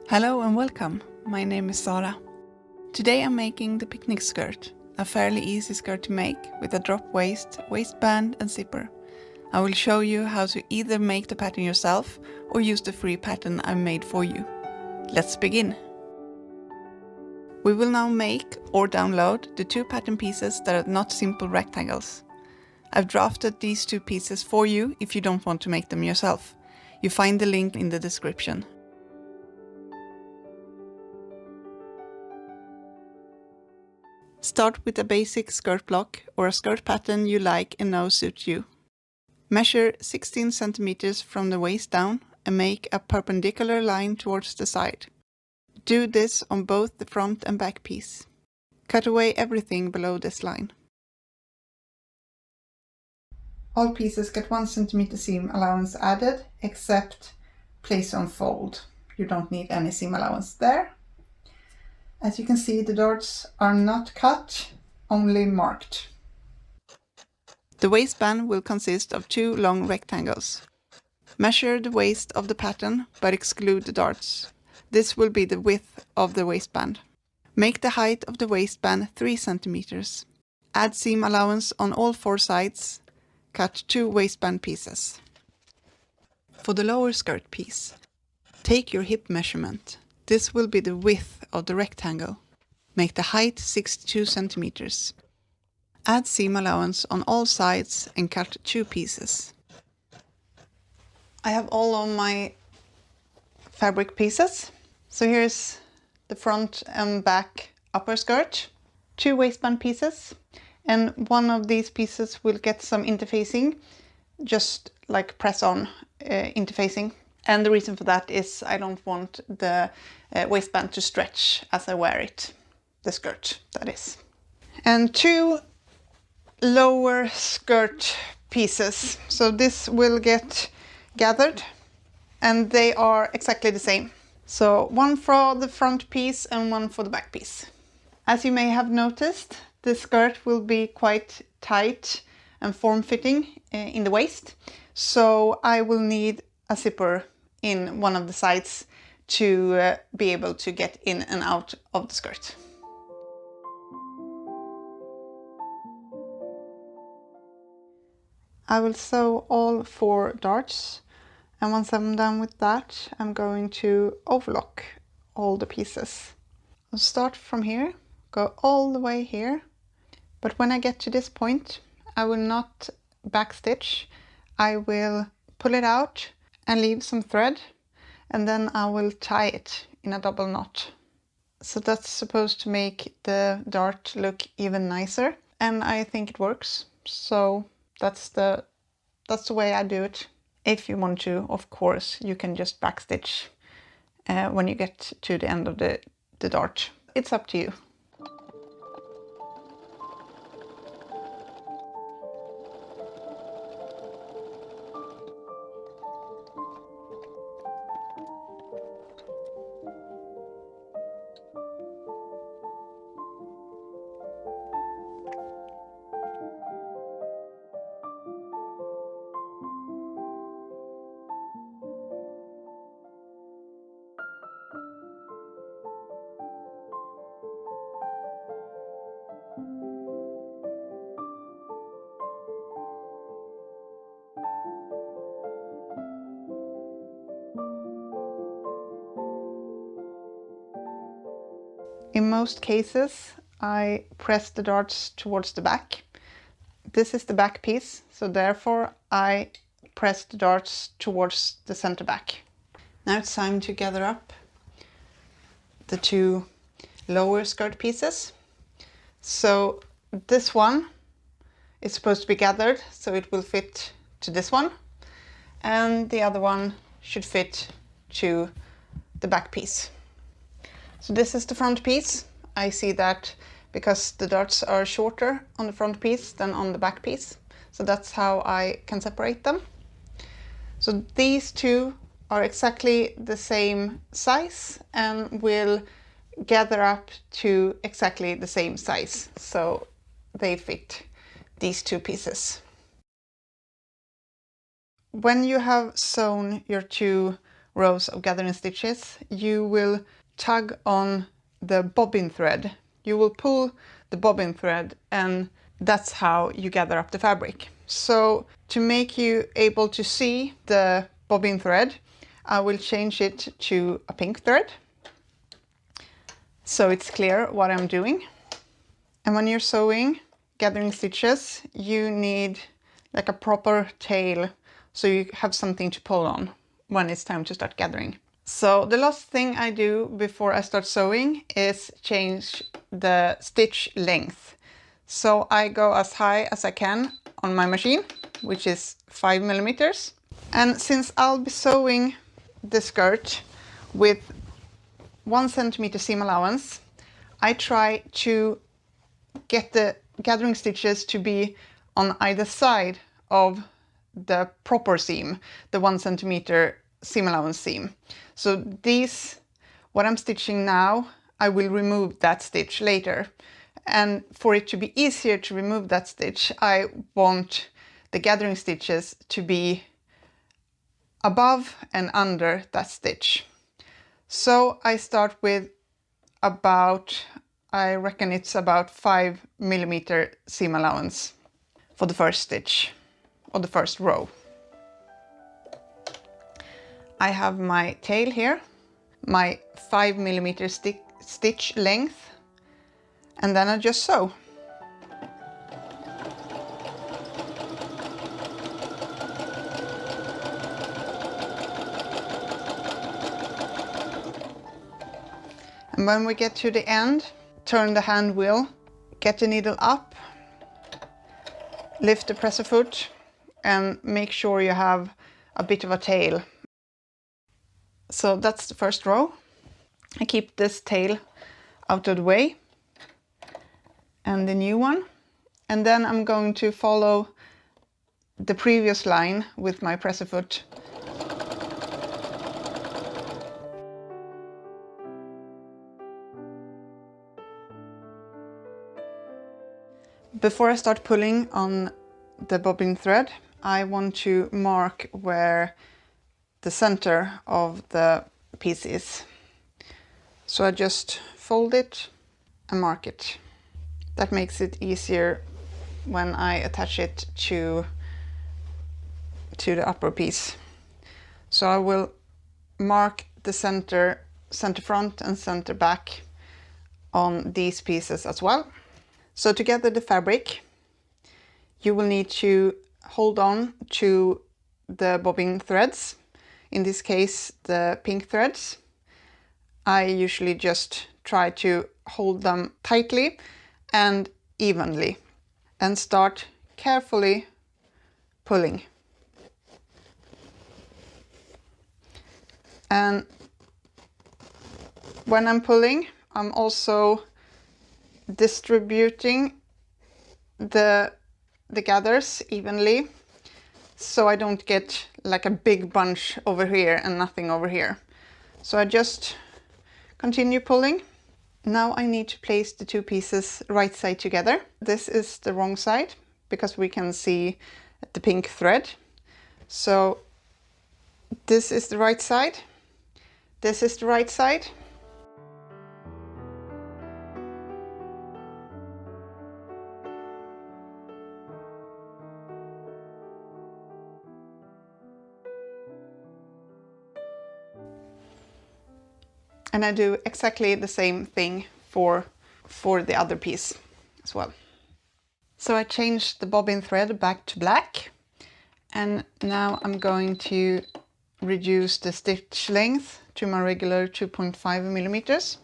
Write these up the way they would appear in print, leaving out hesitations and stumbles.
Hello and welcome, my name is Sara. Today I'm making the picnic skirt, a fairly easy skirt to make with a drop waist, waistband and zipper. I will show you how to either make the pattern yourself or use the free pattern I made for you. Let's begin! We will now make or download the two pattern pieces that are not simple rectangles. I've drafted these two pieces for you if you don't want to make them yourself. You find the link in the description. Start with a basic skirt block or a skirt pattern you like and know suits you. Measure 16 cm from the waist down and make a perpendicular line towards the side. Do this on both the front and back piece. Cut away everything below this line. All pieces get 1 cm seam allowance added, except place on fold. You don't need any seam allowance there. As you can see, the darts are not cut, only marked. The waistband will consist of two long rectangles. Measure the waist of the pattern, but exclude the darts. This will be the width of the waistband. Make the height of the waistband 3 cm. Add seam allowance on all 4 sides. Cut 2 waistband pieces. For the lower skirt piece, take your hip measurement. This will be the width of the rectangle. Make the height 62 cm. Add seam allowance on all sides and cut 2 pieces. I have all of my fabric pieces. So here's the front and back upper skirt, 2 waistband pieces, and one of these pieces will get some interfacing, just like press on interfacing. And the reason for that is I don't want the waistband to stretch as I wear it, the skirt that is. And 2 lower skirt pieces. So this will get gathered and they are exactly the same. So one for the front piece and one for the back piece. As you may have noticed, the skirt will be quite tight and form-fitting in the waist. So I will need a zipper in one of the sides to be able to get in and out of the skirt. I will sew all 4 darts, and once I'm done with that, I'm going to overlock all the pieces. I'll start from here, go all the way here, but when I get to this point, I will not backstitch. I will pull it out and leave some thread, and then I will tie it in a double knot. So that's supposed to make the dart look even nicer, and I think it works. So that's the way I do it. If you want to, of course, you can just backstitch when you get to the end of the dart. It's up to you. In most cases, I press the darts towards the back. This is the back piece, so therefore I press the darts towards the center back. Now it's time to gather up the 2 lower skirt pieces. So this one is supposed to be gathered, so it will fit to this one, and the other one should fit to the back piece. So this is the front piece. I see that because the darts are shorter on the front piece than on the back piece. So that's how I can separate them. So these 2 are exactly the same size and will gather up to exactly the same size. So they fit these 2 pieces. When you have sewn your 2 rows of gathering stitches, you will tug on the bobbin thread. You will pull the bobbin thread, and that's how you gather up the fabric. So to make you able to see the bobbin thread, I will change it to a pink thread, so it's clear what I'm doing. And when you're sewing gathering stitches, you need like a proper tail, so you have something to pull on when it's time to start gathering. So the last thing I do before I start sewing is change the stitch length. So I go as high as I can on my machine, which is 5 millimeters. And since I'll be sewing the skirt with 1 centimeter seam allowance, I try to get the gathering stitches to be on either side of the proper seam, the 1 centimeter seam allowance seam. So these, what I'm stitching now, I will remove that stitch later. And for it to be easier to remove that stitch, I want the gathering stitches to be above and under that stitch. So I start with about, I reckon it's about 5 millimeter seam allowance for the first stitch, or the first row. I have my tail here, my 5 millimeter stitch length, and then I just sew. And when we get to the end, turn the hand wheel, get the needle up, lift the presser foot, and make sure you have a bit of a tail. So that's the first row. I keep this tail out of the way, and the new one. And then I'm going to follow the previous line with my presser foot. Before I start pulling on the bobbin thread, I want to mark where the center of the piece is. So I just fold it and mark it. That makes it easier when I attach it to the upper piece. So I will mark the center front and center back on these pieces as well. So to gather the fabric, you will need to hold on to the bobbin threads, in this case the pink threads. I usually just try to hold them tightly and evenly, and start carefully pulling. And when I'm pulling, I'm also distributing the gathers evenly, so I don't get like a big bunch over here and nothing over here. So I just continue pulling. Now I need to place the two pieces right side together. This is the wrong side because we can see the pink thread. So this is the right side. This is the right side. And I do exactly the same thing for the other piece as well. So I changed the bobbin thread back to black, and now I'm going to reduce the stitch length to my regular 2.5 millimeters.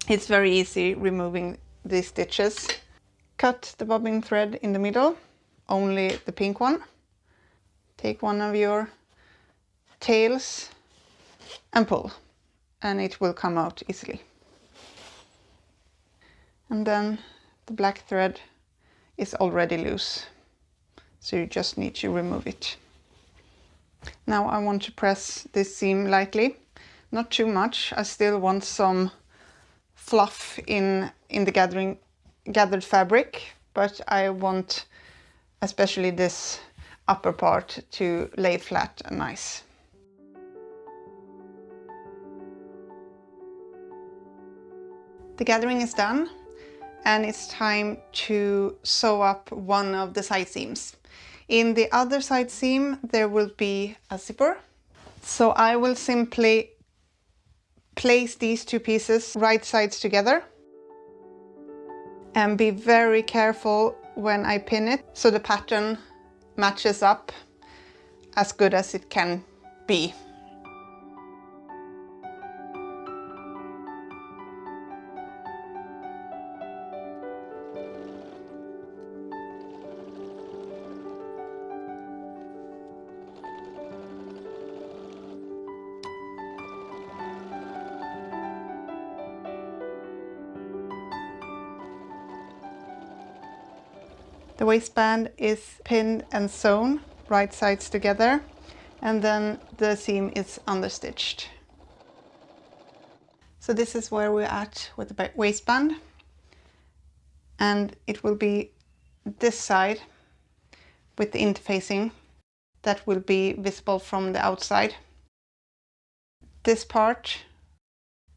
It's very easy removing these stitches. Cut the bobbin thread in the middle, only the pink one. Take one of your tails and pull, and it will come out easily. And then the black thread is already loose, so you just need to remove it. Now I want to press this seam lightly not too much. I still want some fluff in the gathered fabric, but I want especially this upper part to lay flat and nice. The gathering is done, and it's time to sew up one of the side seams. In the other side seam there will be a zipper, so I will simply place these two pieces right sides together and be very careful when I pin it so the pattern matches up as good as it can be. The waistband is pinned and sewn right sides together, and then the seam is understitched. So this is where we're at with the waistband, and it will be this side with the interfacing that will be visible from the outside. This part,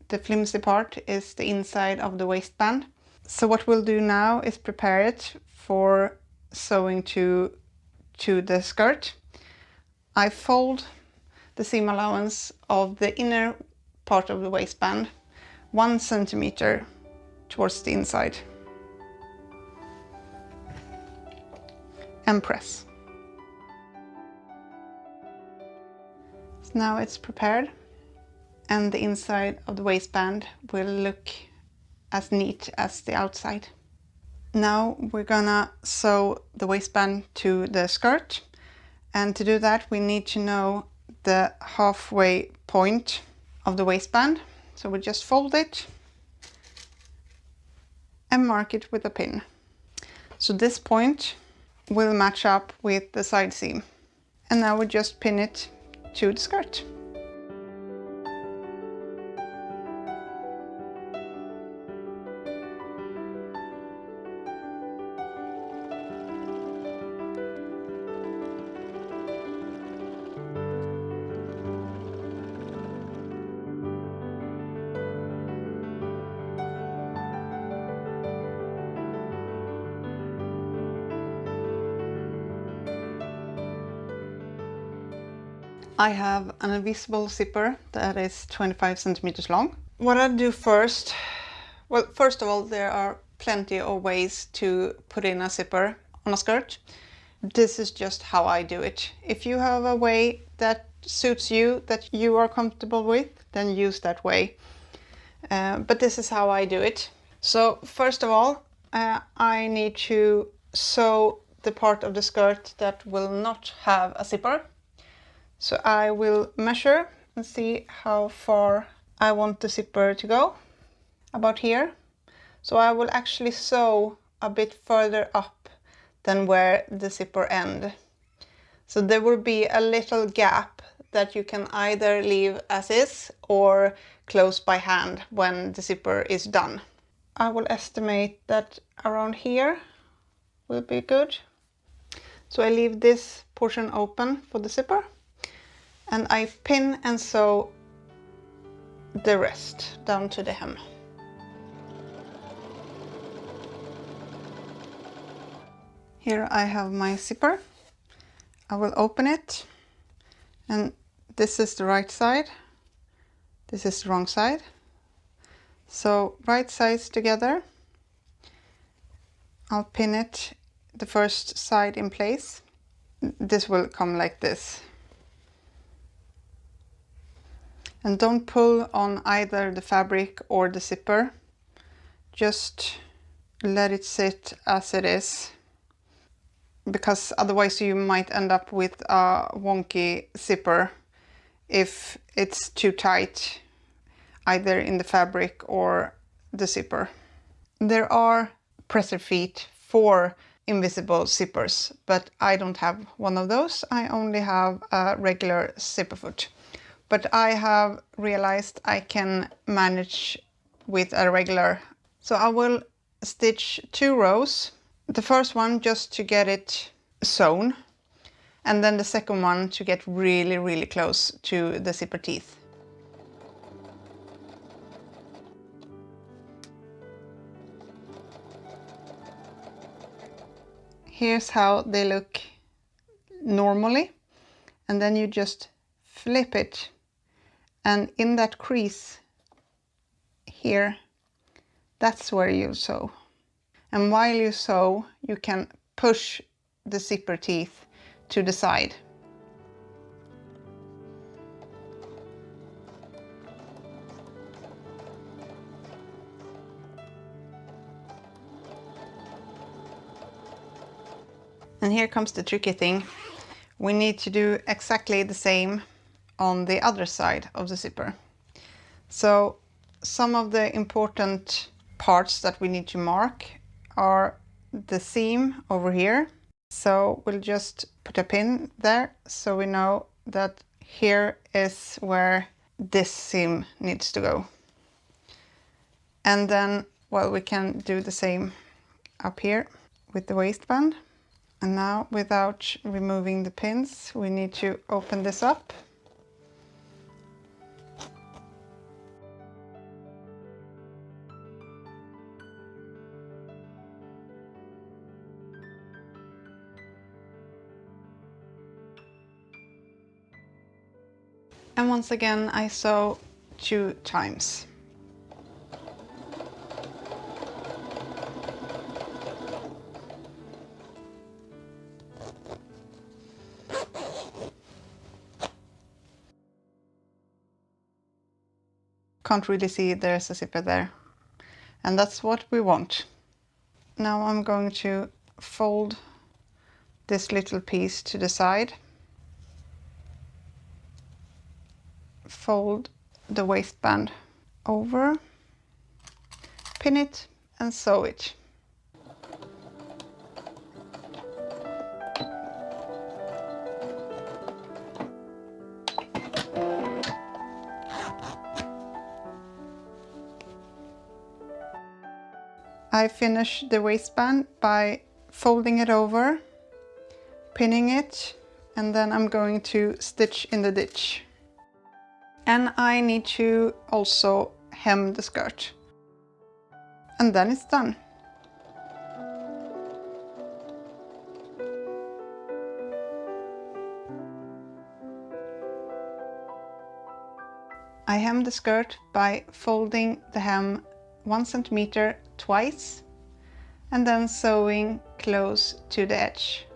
the flimsy part, is the inside of the waistband. So what we'll do now is prepare it for sewing to the skirt. I fold the seam allowance of the inner part of the waistband 1 centimeter towards the inside and press. So now it's prepared, and the inside of the waistband will look as neat as the outside. Now we're gonna sew the waistband to the skirt, and to do that we need to know the halfway point of the waistband. So we just fold it and mark it with a pin. So this point will match up with the side seam, and now we just pin it to the skirt. I have an invisible zipper that is 25 centimeters long. What I'll do first, well, first of all, there are plenty of ways to put in a zipper on a skirt. This is just how I do it. If you have a way that suits you, that you are comfortable with, then use that way. But this is how I do it. So first of all, I need to sew the part of the skirt that will not have a zipper. So I will measure and see how far I want the zipper to go, about here. So I will actually sew a bit further up than where the zipper ends. So there will be a little gap that you can either leave as is or close by hand when the zipper is done. I will estimate that around here will be good. So I leave this portion open for the zipper, and I pin and sew the rest down to the hem. Here I have my zipper. I will open it, and this is the right side, this is the wrong side. So right sides together, I'll pin it, the first side in place. This will come like this. And don't pull on either the fabric or the zipper. Just let it sit as it is, because otherwise you might end up with a wonky zipper if it's too tight either in the fabric or the zipper. There are presser feet for invisible zippers, but I don't have one of those. I only have a regular zipper foot. but I have realized I can manage with a regular. So I will stitch 2 rows. The first one just to get it sewn, and then the second one to get really, really close to the zipper teeth. Here's how they look normally, and then you just flip it, and in that crease here, that's where you sew. And while you sew, you can push the zipper teeth to the side. And here comes the tricky thing. We need to do exactly the same on the other side of the zipper. So some of the important parts that we need to mark are the seam over here. So we'll just put a pin there so we know that here is where this seam needs to go. And then, well, we can do the same up here with the waistband. And now, without removing the pins, we need to open this up. And once again, I sew 2 times. Can't really see there's a zipper there, and that's what we want. Now I'm going to fold this little piece to the side, fold the waistband over, pin it and sew it. I finish the waistband by folding it over, pinning it, and then I'm going to stitch in the ditch. And I need to also hem the skirt. And then it's done. I hem the skirt by folding the hem 1 centimeter twice and then sewing close to the edge.